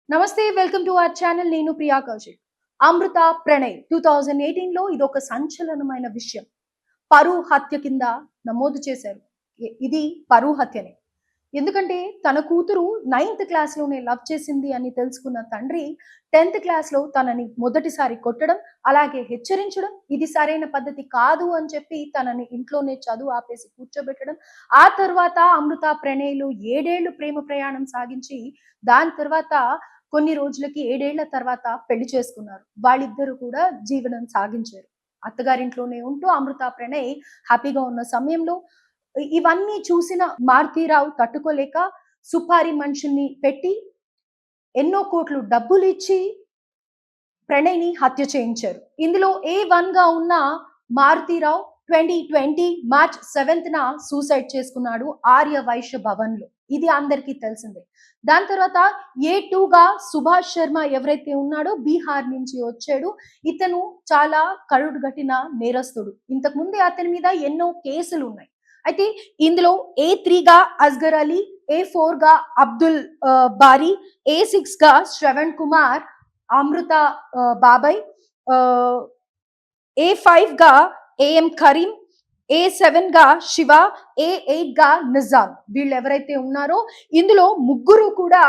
నమస్తే, welcome to our channel. నేను ప్రియా కౌశిక్. అమృత ప్రణయ్ 2018లో ఇదొక సంచలనమైన విషయం. పరువు హత్య కింద నమోదు చేశారు. ఇది పరువు హత్యనే. ఎందుకంటే తన కూతురు 9th క్లాస్‌లోనే లవ్ చేసింది అని తెలుసుకున్న తండ్రి 10th క్లాస్‌లో తనని మొదటిసారి కొట్టడం, అలాగే హెచ్చరించడం, ఇది సరైన పద్ధతి కాదు అని చెప్పి తనని ఇంట్లోనే చదువు ఆపేసి కూర్చోబెట్టడం. ఆ తర్వాత అమృత ప్రణయ్‌లు 7 ఏళ్లు ప్రేమ ప్రయాణం సాగించి దాని తర్వాత కొన్ని రోజులకి 7 ఏళ్ల తర్వాత పెళ్లి చేసుకున్నారు. వాళ్ళిద్దరూ కూడా జీవనం సాగించారు. అత్తగారింట్లోనే ఉంటూ అమృత ప్రణయ్ హ్యాపీగా ఉన్న సమయంలో ఇవన్నీ చూసిన మారుతీరావు తట్టుకోలేక సుపారి మనుషుల్ని పెట్టి ఎన్నో కోట్లు డబ్బులిచ్చి ప్రణయ్‌ని హత్య చేయించారు. ఇందులో A1 గా ఉన్న మారుతీరావు 2020 మార్చ్ 7న సూసైడ్ చేసుకున్నాడు ఆర్య వైశ్య భవన్‌లో. ఇది అందరికీ తెలిసిందే. దాని తర్వాత A2గా సుభాష్ శర్మ ఎవరైతే ఉన్నాడో బీహార్ నుంచి వచ్చాడు. ఇతను చాలా కరుడుగట్టిన నేరస్తుడు. ఇంతకు ముందే అతని మీద ఎన్నో కేసులున్నాయి. అయితే ఇందులో A3గా అస్గర్ అలీ, A4గా అబ్దుల్ బారీ, A6గా శ్రవణ్ కుమార్, అమృత బాబాయ్, A5గా ఏఎం కరీం, A7గా శివ, A8గా నిజాం. వీళ్ళు ఎవరైతే ఉన్నారో ఇందులో ముగ్గురు కూడా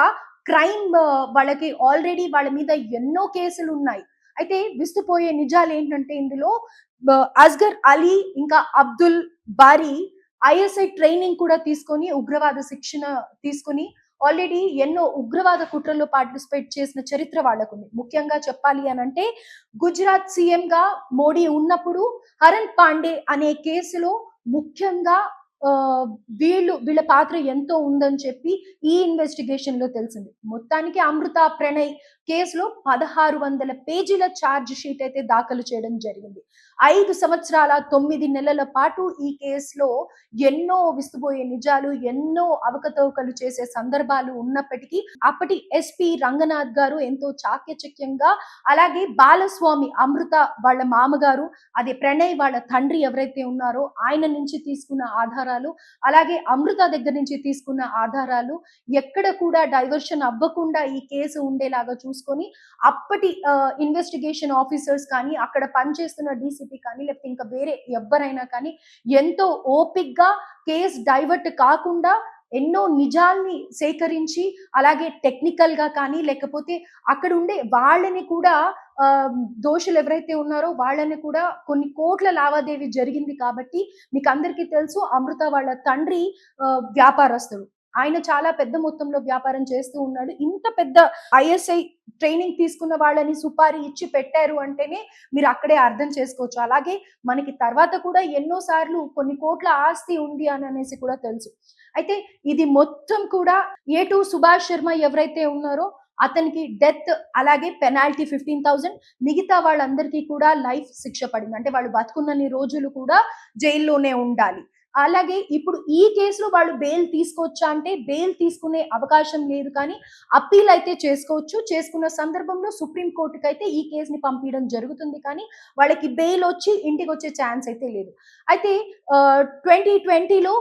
క్రైమ్, వాళ్ళకి ఆల్రెడీ వాళ్ళ మీద ఎన్నో కేసులు ఉన్నాయి. అయితే విస్తుపోయే నిజాలు ఏంటంటే ఇందులో అస్గర్ అలీ ఇంకా అబ్దుల్ బారీ ఐఎస్ఐ ట్రైనింగ్ కూడా తీసుకొని ఉగ్రవాద శిక్షణ తీసుకొని ఆల్రెడీ ఎన్నో ఉగ్రవాద కుట్రల్లో పార్టిసిపేట్ చేసిన చరిత్ర వాళ్ళకుంది. ముఖ్యంగా చెప్పాలి అనంటే గుజరాత్ సీఎంగా మోడీ ఉన్నప్పుడు హరణ్ పాండే అనే కేసులో ముఖ్యంగా వీళ్ళ పాత్ర ఎంతో ఉందని చెప్పి ఈ ఇన్వెస్టిగేషన్ లో తెలిసింది. మొత్తానికి అమృత ప్రణయ్ కేసులో 1600 పేజీల ఛార్జ్ షీట్ అయితే దాఖలు చేయడం జరిగింది. 5 సంవత్సరాల 9 నెలల పాటు ఈ కేసులో ఎన్నో విస్తుపోయే నిజాలు, ఎన్నో అవకతవకలు చేసే సందర్భాలు ఉన్నప్పటికీ అప్పటి ఎస్పీ రంగనాథ్ గారు ఎంతో చాకచక్యంగా, అలాగే బాలస్వామి అమృత వాళ్ళ మామగారు, అదే ప్రణయ్ వాళ్ళ తండ్రి ఎవరైతే ఉన్నారో ఆయన నుంచి తీసుకున్న ఆధారాలు, అలాగే అమృత దగ్గర నుంచి తీసుకున్న ఆధారాలు ఎక్కడ కూడా డైవర్షన్ అవ్వకుండా ఈ కేసు ఉండేలాగా చూసుకొని అప్పటి ఇన్వెస్టిగేషన్ ఆఫీసర్స్ కానీ, అక్కడ పనిచేస్తున్న డీసీపీ కానీ, లేకపోతే ఇంకా వేరే ఎవ్వరైనా కానీ ఎంతో ఓపిక్గా కేసు డైవర్ట్ కాకుండా ఎన్నో నిజాల్ని సేకరించి, అలాగే టెక్నికల్ గా కానీ లేకపోతే అక్కడ ఉండే వాళ్ళని కూడా దోషులు ఎవరైతే ఉన్నారో వాళ్ళని కూడా కొన్ని కోట్ల లావాదేవీ జరిగింది కాబట్టి మీకు అందరికీ తెలుసు అమృత వాళ్ళ తండ్రి వ్యాపారస్తుడు. ఆయన చాలా పెద్ద మొత్తంలో వ్యాపారం చేస్తూ ఉన్నాడు. ఇంత పెద్ద ఐఎస్ఐ ట్రైనింగ్ తీసుకున్న వాళ్ళని సుపారీ ఇచ్చి పెట్టారు అంటేనే మీరు అక్కడే అర్థం చేసుకోవచ్చు. అలాగే మనకి తర్వాత కూడా ఎన్నో సార్లు కొన్ని కోట్ల ఆస్తి ఉంది అని అనేసి కూడా తెలుసు. అయితే ఇది మొత్తం కూడా A2 సుభాష్ శర్మ ఎవరైతే ఉన్నారో అతనికి డెత్, అలాగే పెనాల్టీ 15,000, మిగతా వాళ్ళందరికీ కూడా లైఫ్ శిక్ష పడింది. అంటే వాళ్ళు బతుకున్నన్ని రోజులు కూడా జైల్లోనే ఉండాలి. అలాగే ఇప్పుడు ఈ కేసులో వాళ్ళు బెయిల్ తీసుకోవచ్చా అంటే బెయిల్ తీసుకునే అవకాశం లేదు, కానీ అప్పీల్ అయితే చేసుకోవచ్చు. చేసుకున్న సందర్భంలో సుప్రీం కోర్టుకి అయితే ఈ కేసుని పంపించడం జరుగుతుంది, కానీ వాళ్ళకి బెయిల్ వచ్చి ఇంటికి వచ్చే ఛాన్స్ అయితే లేదు. అయితే 2020లో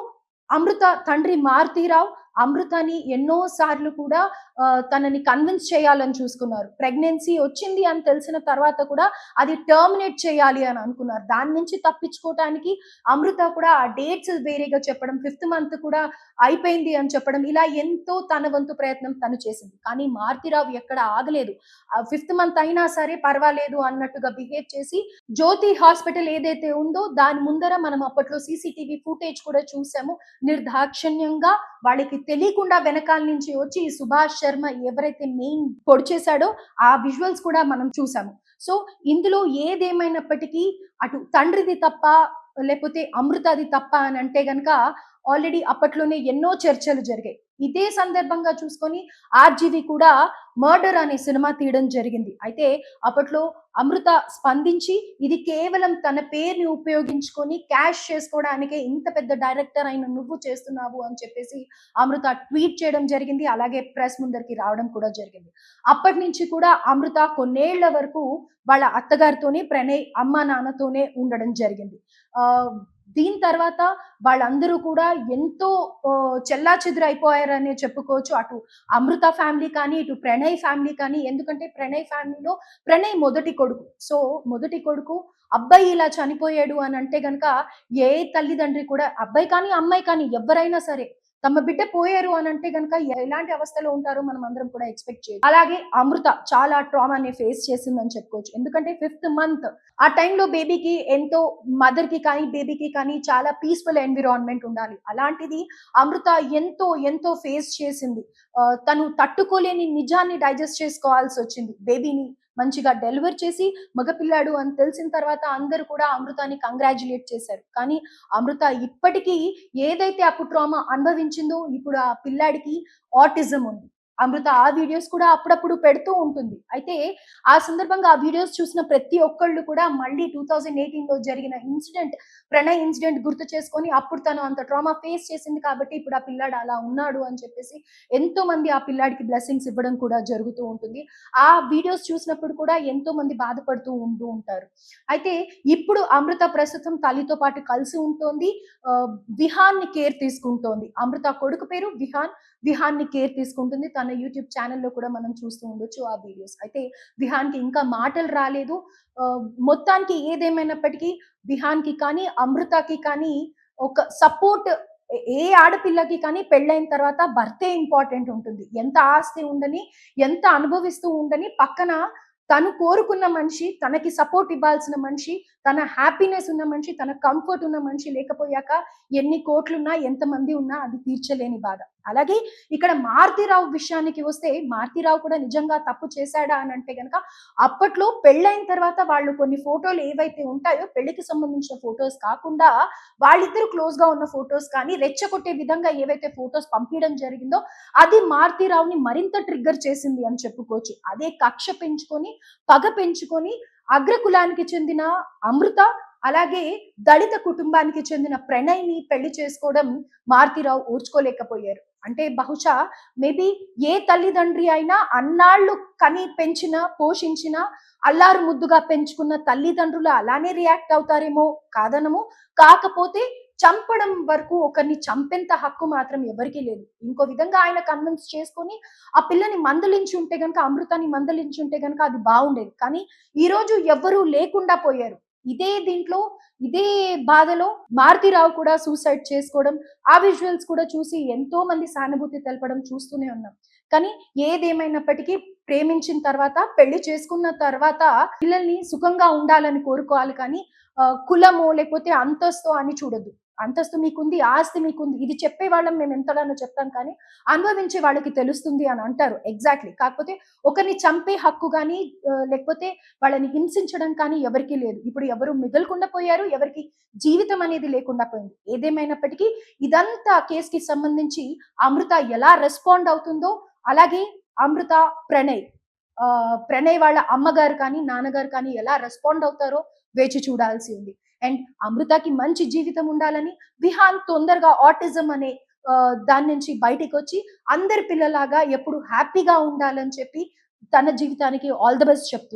అమృత తండ్రి మారుతీరావు అమృతని ఎన్నో సార్లు కూడా తనని కన్విన్స్ చేయాలని చూసుకున్నారు. ప్రెగ్నెన్సీ వచ్చింది అని తెలిసిన తర్వాత కూడా అది టర్మినేట్ చేయాలి అని అనుకున్నారు. దాని నుంచి తప్పించుకోవటానికి అమృత కూడా ఆ డేట్స్ వేరేగా చెప్పడం, 5th మంత్ కూడా అయిపోయింది అని చెప్పడం, ఇలా ఎంతో తన వంతు ప్రయత్నం తను చేసింది. కానీ మారుతీరావు ఎక్కడ ఆగలేదు. 5th మంత్ అయినా సరే పర్వాలేదు అన్నట్టుగా బిహేవ్ చేసి జ్యోతి హాస్పిటల్ ఏదైతే ఉందో దాని ముందర మనం అప్పట్లో సీసీటీవీ ఫుటేజ్ కూడా చూసాము. నిర్దాక్షిణ్యంగా వాళ్ళకి తెలియకుండా వెనకాల నుంచి వచ్చి ఈ సుభాష్ శర్మ ఎవరైతే మెయిన్ పొడి చేశాడో ఆ విజువల్స్ కూడా మనం చూసాము. సో ఇందులో ఏదేమైనప్పటికీ అటు తండ్రిది తప్ప లేకపోతే అమృతది తప్ప అని అంటే గనక ఆల్రెడీ అప్పట్లోనే ఎన్నో చర్చలు జరిగాయి. ఇదే సందర్భంగా చూసుకొని ఆర్జీవి కూడా మర్డర్ అనే సినిమా తీయడం జరిగింది. అయితే అప్పట్లో అమృత స్పందించి ఇది కేవలం తన పేరుని ఉపయోగించుకొని క్యాష్ చేసుకోవడానికే ఇంత పెద్ద డైరెక్టర్ అయిన నువ్వు చేస్తున్నావు అని చెప్పేసి అమృత ట్వీట్ చేయడం జరిగింది. అలాగే ప్రెస్ ముందరికి రావడం కూడా జరిగింది. అప్పటి నుంచి కూడా అమృత కొన్నేళ్ల వరకు వాళ్ళ అత్తగారితోనే, ప్రణయ్ అమ్మ నాన్నతోనే ఉండడం జరిగింది. దీని తర్వాత వాళ్ళందరూ కూడా ఎంతో చెల్లాచెదురైపోయారనే చెప్పుకోవచ్చు. అటు అమృత ఫ్యామిలీ కానీ, ఇటు ప్రణయ్ ఫ్యామిలీ కానీ. ఎందుకంటే ప్రణయ్ ఫ్యామిలీలో ప్రణయ్ మొదటి కొడుకు. సో, మొదటి కొడుకు అబ్బాయి ఇలా చనిపోయాడు అనంటే గనక ఏ తల్లిదండ్రి కూడా అబ్బాయి కానీ, అమ్మాయి కానీ ఎవ్వరైనా సరే తమ బిడ్డ పోయారు అనంటే గనక ఎలాంటి అవస్థలో ఉంటారో మనం అందరం కూడా ఎక్స్‌పెక్ట్ చేయొచ్చు. అలాగే అమృత చాలా ట్రామాని ఫేస్ చేసిందని చెప్పుకోవచ్చు. ఎందుకంటే 5th మంత్ ఆ టైంలో బేబీకి ఎంతో మదర్‌కి కానీ, బేబీకి కానీ చాలా పీస్‌ఫుల్ ఎన్విరాన్మెంట్ ఉండాలి. అలాంటిది అమృత ఎంతో ఫేస్ చేసింది. తను తట్టుకోలేని నిజాన్ని డైజెస్ట్ చేసుకోవాల్సొచ్చింది. బేబీని మంచిగా డెలివర్ చేసి మగపిల్లాడు అని తెలిసిన తర్వాత అందరూ కూడా అమృతాని కంగ్రాచ్యులేట్ చేశారు. కానీ అమృత ఇప్పటికీ ఏదైతే అప్పుడు ట్రామా అనుభవించిందో ఇప్పుడు ఆ పిల్లాడికి ఆటిజం ఉంది. అమృత ఆ వీడియోస్ కూడా అప్పుడప్పుడు పెడుతూ ఉంటుంది. అయితే ఆ సందర్భంగా ఆ వీడియోస్ చూసిన ప్రతి ఒక్కళ్ళు కూడా మళ్ళీ 2018లో జరిగిన ప్రణయ్ ఇన్సిడెంట్ గుర్తు చేసుకొని అప్పుడు తను అంత ట్రామా ఫేస్ చేసింది కాబట్టి ఇప్పుడు ఆ పిల్లాడు అలా ఉన్నాడు అని చెప్పేసి ఎంతో మంది ఆ పిల్లాడికి బ్లెస్సింగ్స్ ఇవ్వడం కూడా జరుగుతూ ఉంటుంది. ఆ వీడియోస్ చూసినప్పుడు కూడా ఎంతో మంది బాధపడుతూ ఉంటూ ఉంటారు. అయితే ఇప్పుడు అమృత ప్రస్తుతం తల్లితో పాటు కలిసి ఉంటోంది. విహాన్‌ని కేర్ తీసుకుంటోంది. అమృత కొడుకు పేరు విహాన్‌ని కేర్ తీసుకుంటుంది. తన యూట్యూబ్ ఛానెల్‌లో కూడా మనం చూస్తూ ఉండొచ్చు ఆ వీడియోస్. అయితే విహాన్‌కి ఇంకా మాటలు రాలేదు. మొత్తానికి ఏదేమైనప్పటికీ విహాన్‌కి కానీ, అమృతకి కానీ ఒక సపోర్ట్ ఏ ఆడపిల్లకి కానీ పెళ్ళైన తర్వాత భర్తే ఇంపార్టెంట్ ఉంటుంది. ఎంత ఆస్తి ఉండని, ఎంత అనుభవిస్తూ ఉండని పక్కన తను కోరుకున్న మనిషి, తనకి సపోర్ట్ ఇవ్వాల్సిన మనిషి, తన హ్యాపీనెస్ ఉన్న మనిషి, తన కంఫర్ట్ ఉన్న మనిషి లేకపోయాక ఎన్ని కోట్లున్నా, ఎంతమంది ఉన్నా అది తీర్చలేని బాధ. అలాగే ఇక్కడ మారుతీరావు విషయానికి వస్తే, మారుతీరావు కూడా నిజంగా తప్పు చేశాడా అనంటే గనక, అప్పట్లో పెళ్ళైన తర్వాత వాళ్ళు కొన్ని ఫోటోలు ఏవైతే ఉంటాయో, పెళ్లికి సంబంధించిన ఫోటోస్ కాకుండా, వాళ్ళిద్దరూ క్లోజ్‌గా ఉన్న ఫోటోస్ కానీ, రెచ్చగొట్టే విధంగా ఏవైతే ఫోటోస్ పంపియడం జరిగిందో, అది మారుతీరావుని మరింత ట్రిగ్గర్ చేసింది అని చెప్పుకోవచ్చు. అదే కక్ష పెంచుకొని, పగ పెంచుకొని, అగ్రకులానికి చెందిన అమృత, అలాగే దళిత కుటుంబానికి చెందిన ప్రణయ్‌ని పెళ్లి చేసుకోవడం మారుతీరావు ఓర్చుకోలేకపోయారు. అంటే బహుశా మేబీ ఏ తల్లిదండ్రి అయినా అన్నాళ్ళు కని పెంచిన, పోషించిన, అల్లారు ముద్దుగా పెంచుకున్న తల్లిదండ్రులు అలానే రియాక్ట్ అవుతారేమో కాదనము. కాకపోతే చంపడం వరకు ఒకరిని చంపేంత హక్కు మాత్రం ఎవరికీ లేదు. ఇంకో విధంగా ఆయన కన్విన్స్ చేసుకొని ఆ పిల్లని మందలించి ఉంటే గనక, అమృతాన్ని మందలించి ఉంటే గనక అది బావుండేది. కానీ ఈరోజు ఎవ్వరూ లేకుండా పోయారు. ఇదే బాధలో మారుతీరావు కూడా సూసైడ్ చేసుకోవడం, ఆ విజువల్స్ కూడా చూసి ఎంతో మంది సానుభూతి తెలపడం చూస్తూనే ఉన్నాం. కానీ ఏదేమైనప్పటికీ ప్రేమించిన తర్వాత, పెళ్లి చేసుకున్న తర్వాత పిల్లల్ని సుఖంగా ఉండాలని కోరుకోవాలి కానీ కులమో లేకపోతే అంతsto అని చూడొద్దు. అంతస్తు మీకుంది, ఆస్తి మీకుంది. ఇది చెప్పేవాళ్ళం మేము ఎంతగానో చెప్తాం కానీ, అనుభవించే వాళ్ళకి తెలుస్తుంది అని అంటారు. ఎగ్జాక్ట్‌లీ. కాకపోతే ఒకరిని చంపే హక్కు గాని లేకపోతే వాళ్ళని హింసించడం కానీ ఎవరికీ లేదు. ఇప్పుడు ఎవరు మిగలకుండా పోయారు. ఎవరికీ జీవితం అనేది లేకుండా పోయింది. ఏదేమైనప్పటికీ ఇదంతా కేస్‌కి సంబంధించి అమృత ఎలా రెస్పాండ్ అవుతుందో, అలాగే అమృత, ప్రణయ్ వాళ్ళ అమ్మగారు కానీ, నాన్నగారు కానీ ఎలా రెస్పాండ్ అవుతారో వేచి చూడాల్సి ఉంది. అండ్ అమృతకి మంచి జీవితం ఉండాలని, విహాన్ తొందరగా ఆటిజం అనే దాని నుంచి బయటికొచ్చి అందరి పిల్లలాగా ఎప్పుడు హ్యాపీగా ఉండాలని చెప్పి తన జీవితానికి ఆల్ ది బెస్ట్ చెప్తున్నా.